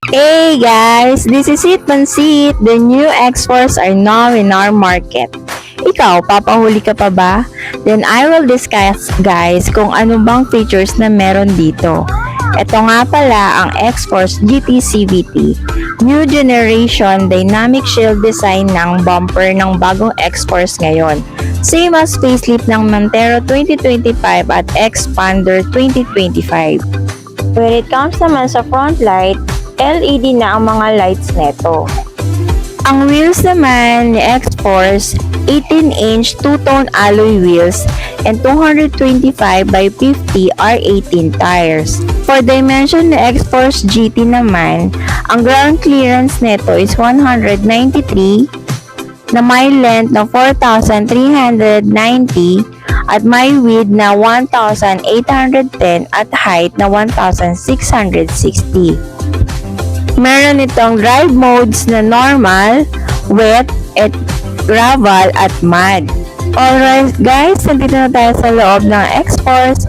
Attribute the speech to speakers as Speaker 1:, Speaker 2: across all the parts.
Speaker 1: Hey guys, this is It Pansit. The new X-Force are now in our market. Ikaw, papahuli ka pa ba? Then I will discuss guys kung ano bang features na meron dito. Ito nga pala ang X-Force GT CVT. New generation dynamic shield design ng bumper ng bagong X-Force ngayon. Same as facelift ng Montero 2025 at Xpander 2025. When it comes naman sa front light, LED na ang mga lights neto. Ang wheels naman ni X-Force, 18-inch two-tone alloy wheels and 225 by 50 R18 tires. For dimension ni X-Force GT naman, ang ground clearance neto is 193 na may length na 4,390 at may width na 1,810 at height na 1,660. Meron itong drive modes na normal, wet, at gravel at mud. Alright guys, nandito na tayo sa loob ng X-Force.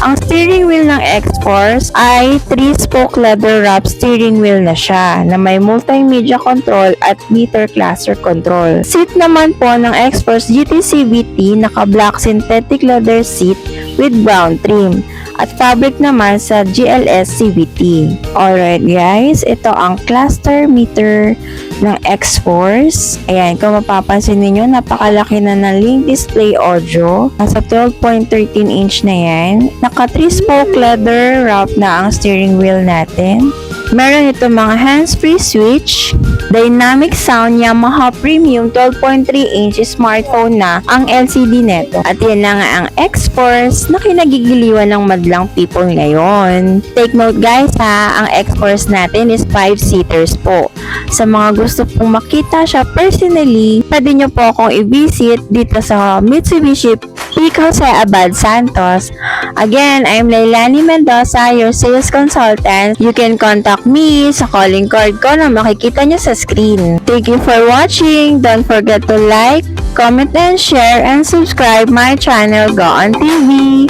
Speaker 1: Ang steering wheel ng X-Force ay 3-spoke leather wrap steering wheel na siya na may multimedia control at meter cluster control. Seat naman po ng X-Force GT CVT naka-black synthetic leather seat with brown trim at fabric naman sa GLS CVT. Alright guys, ito ang cluster meter ng X-Force. Ayan, kung mapapansin ninyo, napakalaki na ng link display audio. Nasa 12.13 inch na yan. Naka 3-spoke leather wrap na ang steering wheel natin. Meron ito mga hands-free switch, dynamic sound Yamaha Premium 12.3 inch smartphone na ang LCD neto. At yan na nga ang X-Force na kinagigiliwan ng madlang people ngayon. Take note guys ha, ang X-Force natin is 5-seaters po. Sa mga gusto pong makita siya personally, pwede nyo po akong i-visit dito sa Mitsubishi Peak Jose Abad Santos. Again, I'm Lailani Mendoza, your sales consultant. You can contact me sa calling card ko na makikita nyo sa screen. Thank you for watching. Don't forget to like, comment and share and subscribe my channel Go On TV.